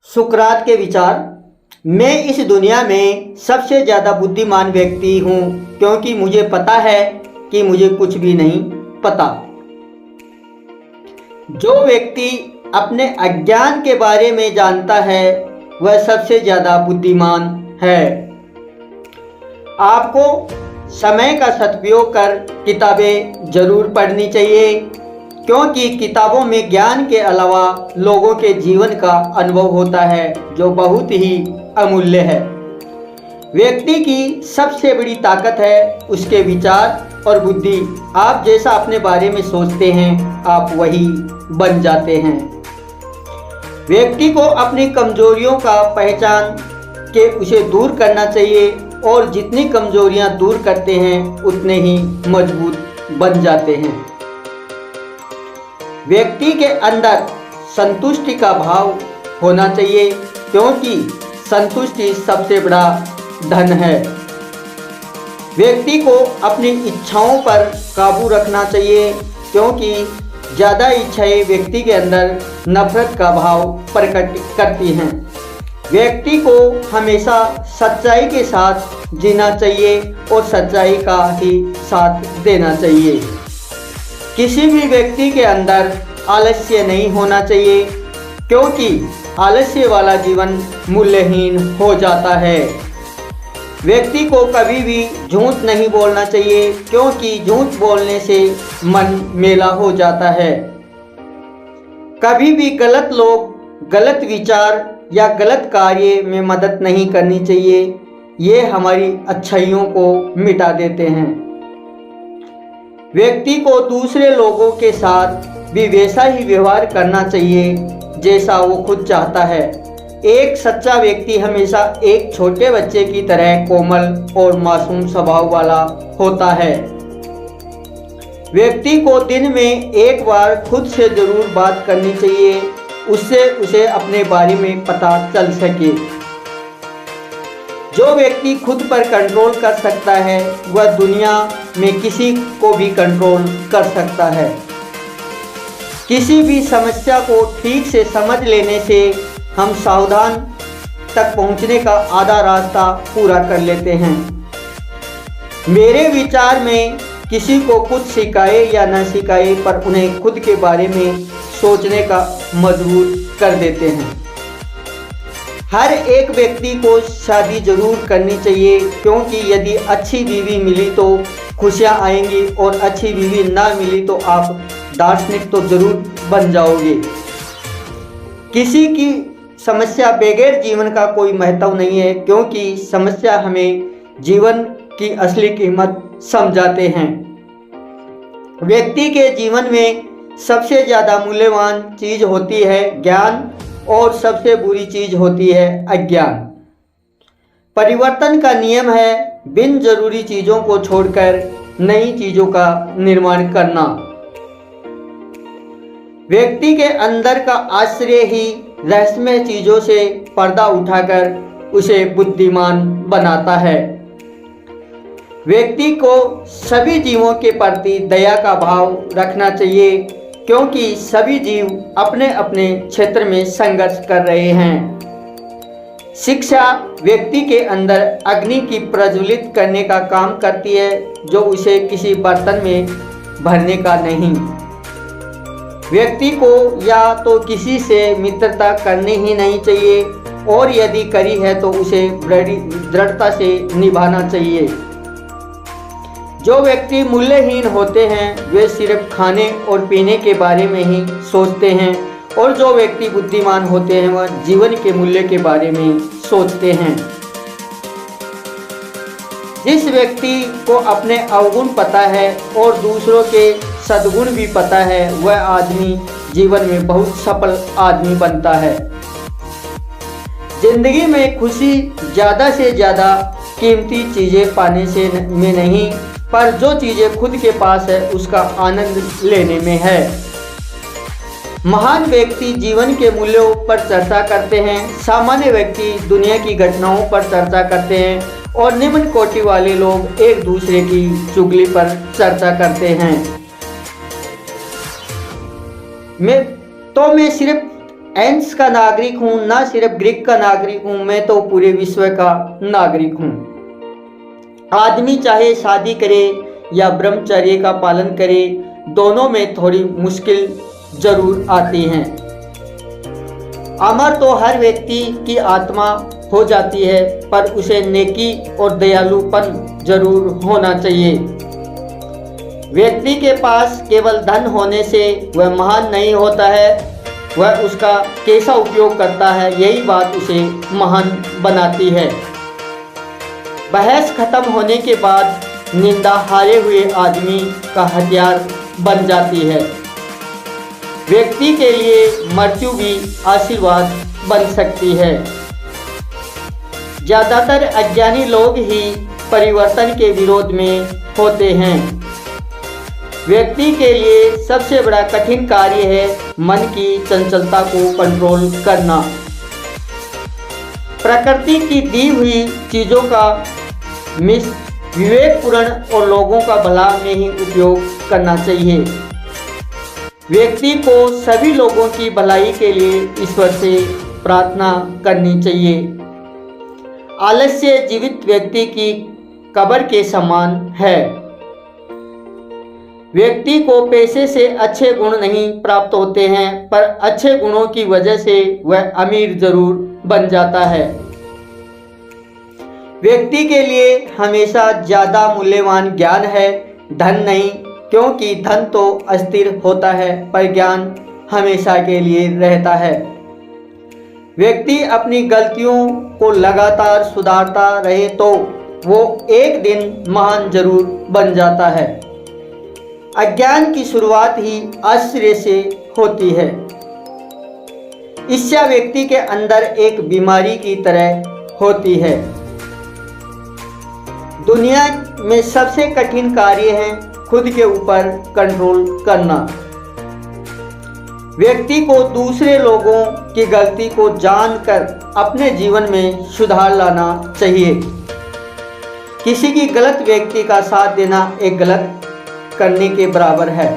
सुकरात के विचार। मैं इस दुनिया में सबसे ज़्यादा बुद्धिमान व्यक्ति हूँ क्योंकि मुझे पता है कि मुझे कुछ भी नहीं पता। जो व्यक्ति अपने अज्ञान के बारे में जानता है वह सबसे ज़्यादा बुद्धिमान है। आपको समय का सदुपयोग कर किताबें जरूर पढ़नी चाहिए क्योंकि किताबों में ज्ञान के अलावा लोगों के जीवन का अनुभव होता है जो बहुत ही अमूल्य है। व्यक्ति की सबसे बड़ी ताकत है उसके विचार और बुद्धि। आप जैसा अपने बारे में सोचते हैं आप वही बन जाते हैं। व्यक्ति को अपनी कमजोरियों का पहचान के उसे दूर करना चाहिए और जितनी कमजोरियां दूर करते हैं उतने ही मजबूत बन जाते हैं। व्यक्ति के अंदर संतुष्टि का भाव होना चाहिए क्योंकि संतुष्टि सबसे बड़ा धन है। व्यक्ति को अपनी इच्छाओं पर काबू रखना चाहिए क्योंकि ज़्यादा इच्छाएं व्यक्ति के अंदर नफरत का भाव प्रकट करती हैं। व्यक्ति को हमेशा सच्चाई के साथ जीना चाहिए और सच्चाई का ही साथ देना चाहिए। किसी भी व्यक्ति के अंदर आलस्य नहीं होना चाहिए क्योंकि आलस्य वाला जीवन मूल्यहीन हो जाता है। व्यक्ति को कभी भी झूठ नहीं बोलना चाहिए क्योंकि झूठ बोलने से मन मेला हो जाता है। कभी भी गलत लोग गलत विचार या गलत कार्य में मदद नहीं करनी चाहिए। ये हमारी अच्छाइयों को मिटा देते हैं। व्यक्ति को दूसरे लोगों के साथ भी वैसा ही व्यवहार करना चाहिए जैसा वो खुद चाहता है। एक सच्चा व्यक्ति हमेशा एक छोटे बच्चे की तरह कोमल और मासूम स्वभाव वाला होता है। व्यक्ति को दिन में एक बार खुद से जरूर बात करनी चाहिए, उससे उसे अपने बारे में पता चल सके। जो व्यक्ति खुद पर कंट्रोल कर सकता है वह दुनिया में किसी को भी कंट्रोल कर सकता है। किसी भी समस्या को ठीक से समझ लेने से हम सावधान तक पहुंचने का आधा रास्ता पूरा कर लेते हैं। मेरे विचार में किसी को कुछ सिखाए या न सिखाए पर उन्हें खुद के बारे में सोचने का मजबूर कर देते हैं। हर एक व्यक्ति को शादी जरूर करनी चाहिए क्योंकि यदि अच्छी बीवी मिली तो खुशियां आएंगी और अच्छी बीवी ना मिली तो आप दार्शनिक तो जरूर बन जाओगे। किसी की समस्या बगैर जीवन का कोई महत्व नहीं है क्योंकि समस्या हमें जीवन की असली कीमत समझाते हैं। व्यक्ति के जीवन में सबसे ज़्यादा मूल्यवान चीज़ होती है ज्ञान और सबसे बुरी चीज़ होती है अज्ञान। परिवर्तन का नियम है बिन जरूरी चीज़ों को छोड़कर नई चीज़ों का निर्माण करना। व्यक्ति के अंदर का आश्चर्य ही रहस्यमय चीज़ों से पर्दा उठाकर उसे बुद्धिमान बनाता है। व्यक्ति को सभी जीवों के प्रति दया का भाव रखना चाहिए क्योंकि सभी जीव अपने अपने क्षेत्र में संघर्ष कर रहे हैं। शिक्षा व्यक्ति के अंदर अग्नि की प्रज्वलित करने का काम करती है जो उसे किसी बर्तन में भरने का नहीं। व्यक्ति को या तो किसी से मित्रता करनी ही नहीं चाहिए और यदि करी है तो उसे दृढ़ता से निभाना चाहिए। जो व्यक्ति मूल्यहीन होते हैं वे सिर्फ खाने और पीने के बारे में ही सोचते हैं और जो व्यक्ति बुद्धिमान होते हैं वह जीवन के मूल्य के बारे में सोचते हैं। जिस व्यक्ति को अपने अवगुण पता है और दूसरों के सद्गुण भी पता है वह आदमी जीवन में बहुत सफल आदमी बनता है। जिंदगी में खुशी ज़्यादा से ज़्यादा कीमती चीज़ें पाने से में नहीं पर जो चीज़ें खुद के पास है उसका आनंद लेने में है। महान व्यक्ति जीवन के मूल्यों पर चर्चा करते हैं, सामान्य व्यक्ति दुनिया की घटनाओं पर चर्चा करते हैं और निम्न कोटि वाले लोग एक दूसरे की चुगली पर चर्चा करते हैं। मैं सिर्फ एंस का नागरिक हूँ, ना सिर्फ ग्रीक का नागरिक हूँ, मैं तो पूरे विश्व का नागरिक हूँ। आदमी चाहे शादी करे या ब्रह्मचर्य का पालन करे, दोनों में थोड़ी मुश्किल जरूर आती हैं। अमर तो हर व्यक्ति की आत्मा हो जाती है, पर उसे नेकी और दयालुपन जरूर होना चाहिए। व्यक्ति के पास केवल धन होने से वह महान नहीं होता है, वह उसका कैसा उपयोग करता है, यही बात उसे महान बनाती है। बहस खत्म होने के बाद निंदा हारे हुए आदमी का हथियार बन जाती है। व्यक्ति के लिए मृत्यु भी आशीर्वाद बन सकती है। ज़्यादातर अज्ञानी लोग ही परिवर्तन के विरोध में होते हैं। व्यक्ति के लिए सबसे बड़ा कठिन कार्य है मन की चंचलता को कंट्रोल करना। प्रकृति की दी हुई चीज़ों का विवेकपूर्ण और लोगों का भला में ही उपयोग करना चाहिए। व्यक्ति को सभी लोगों की भलाई के लिए ईश्वर से प्रार्थना करनी चाहिए। आलस्य जीवित व्यक्ति की कब्र के समान है। व्यक्ति को पैसे से अच्छे गुण नहीं प्राप्त होते हैं, पर अच्छे गुणों की वजह से वह अमीर जरूर बन जाता है। व्यक्ति के लिए हमेशा ज़्यादा मूल्यवान ज्ञान है, धन नहीं, क्योंकि धन तो अस्थिर होता है, पर ज्ञान हमेशा के लिए रहता है। व्यक्ति अपनी गलतियों को लगातार सुधारता रहे तो वो एक दिन महान जरूर बन जाता है। अज्ञान की शुरुआत ही आश्चर्य से होती है। ईर्ष्या व्यक्ति के अंदर एक बीमारी की तरह होती है। दुनिया में सबसे कठिन कार्य है खुद के ऊपर कंट्रोल करना। व्यक्ति को दूसरे लोगों की गलती को जानकर अपने जीवन में सुधार लाना चाहिए। किसी की गलत व्यक्ति का साथ देना एक गलत करने के बराबर है।